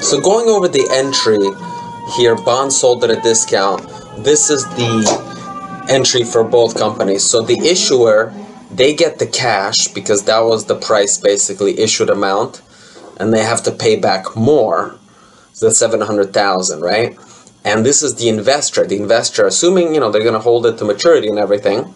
So going over the entry here, bonds sold at a discount, this is the entry for both companies. So the issuer, they get the cash because that was the price, basically issued amount, and they have to pay back more, so that's 700,000, right? And this is the investor. The investor, assuming they're going to hold it to maturity and everything.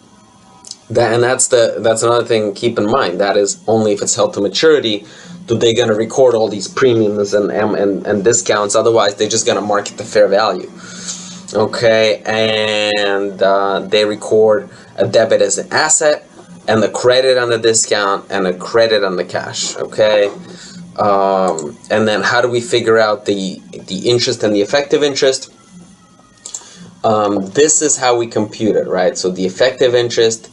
That's another thing. Keep in mind, that is only if it's held to maturity. Do they going to record all these premiums and discounts? Otherwise, they're just going to market the fair value. Okay, and they record a debit as an asset, and the credit on the discount, and a credit on the cash. Okay, and then how do we figure out the interest and the effective interest? This is how we compute it, right? So the effective interest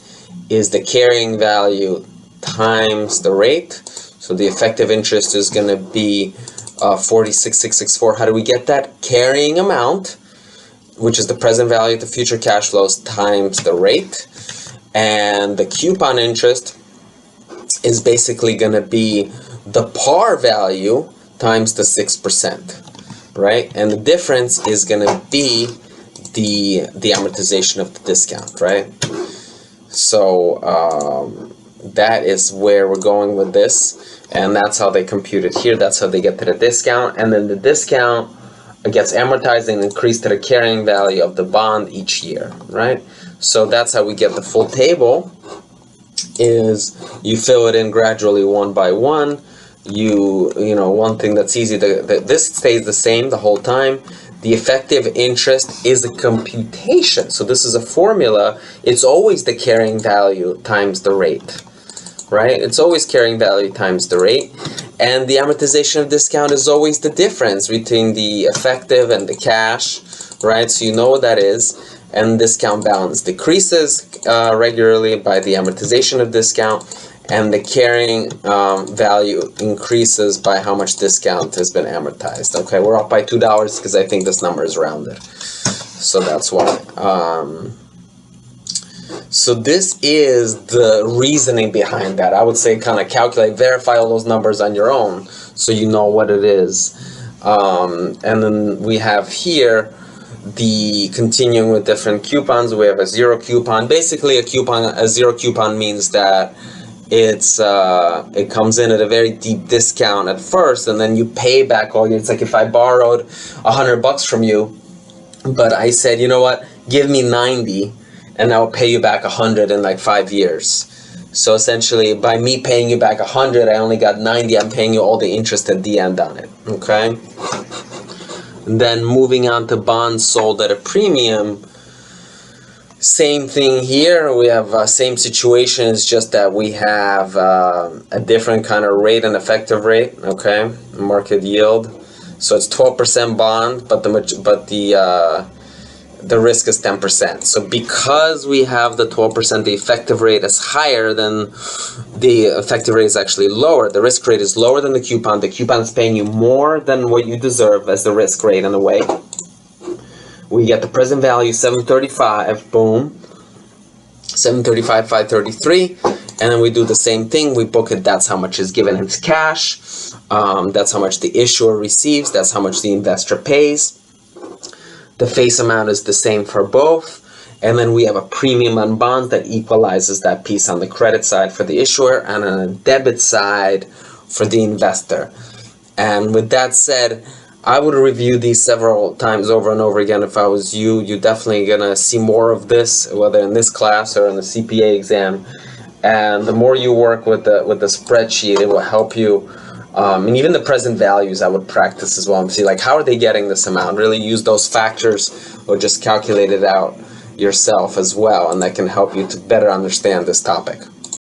is the carrying value times the rate. So the effective interest is going to be 46,664. How do we get that? Carrying amount, which is the present value of the future cash flows, times the rate. And the coupon interest is basically going to be the par value times the 6%, right? And the difference is going to be the amortization of the discount, right? So that is where we're going with this, and that's how they compute it here. That's how they get to the discount, and then the discount gets amortized and increased to the carrying value of the bond each year, right? So that's how we get the full table. Is you fill it in gradually one by one. One thing that's easy, this stays the same the whole time. The effective interest is a computation. So this is a formula. It's always the carrying value times the rate, right? It's always carrying value times the rate. And the amortization of discount is always the difference between the effective and the cash, right? So you know what that is. And discount balance decreases regularly by the amortization of discount. And the carrying value increases by how much discount has been amortized. Okay, we're up by $2 because I think this number is rounded. So that's why. So this is the reasoning behind that. I would say kind of calculate, verify all those numbers on your own so you know what it is. And then we have here the continuing with different coupons. We have a zero coupon. Basically a zero coupon means that it comes in at a very deep discount at first, and then you pay back all your. It's like if I borrowed $100 from you, but I said, you know what, give me 90, and I'll pay you back 100 in like 5 years. So essentially, by me paying you back 100, I only got 90. I'm paying you all the interest at the end on it. Okay. And then moving on to bonds sold at a premium. Same thing here. We have same situation. It's just that we have a different kind of rate, an effective rate. Okay, market yield. So it's 12% bond, but the risk is 10%. So because we have the 12%, the effective rate is higher than the effective rate is actually lower. The risk rate is lower than the coupon. The coupon is paying you more than what you deserve as the risk rate in a way. We get the present value 735, boom, 735, 533, and then we do the same thing. We book it. That's how much is given in cash. That's how much the issuer receives. That's how much the investor pays. The face amount is the same for both. And then we have a premium on bonds that equalizes that piece on the credit side for the issuer and on the debit side for the investor. And with that said, I would review these several times over and over again if I was you. You're definitely going to see more of this, whether in this class or in the CPA exam. And the more you work with the spreadsheet, it will help you. And even the present values I would practice as well and see like how are they getting this amount. Really use those factors or just calculate it out yourself as well, and that can help you to better understand this topic.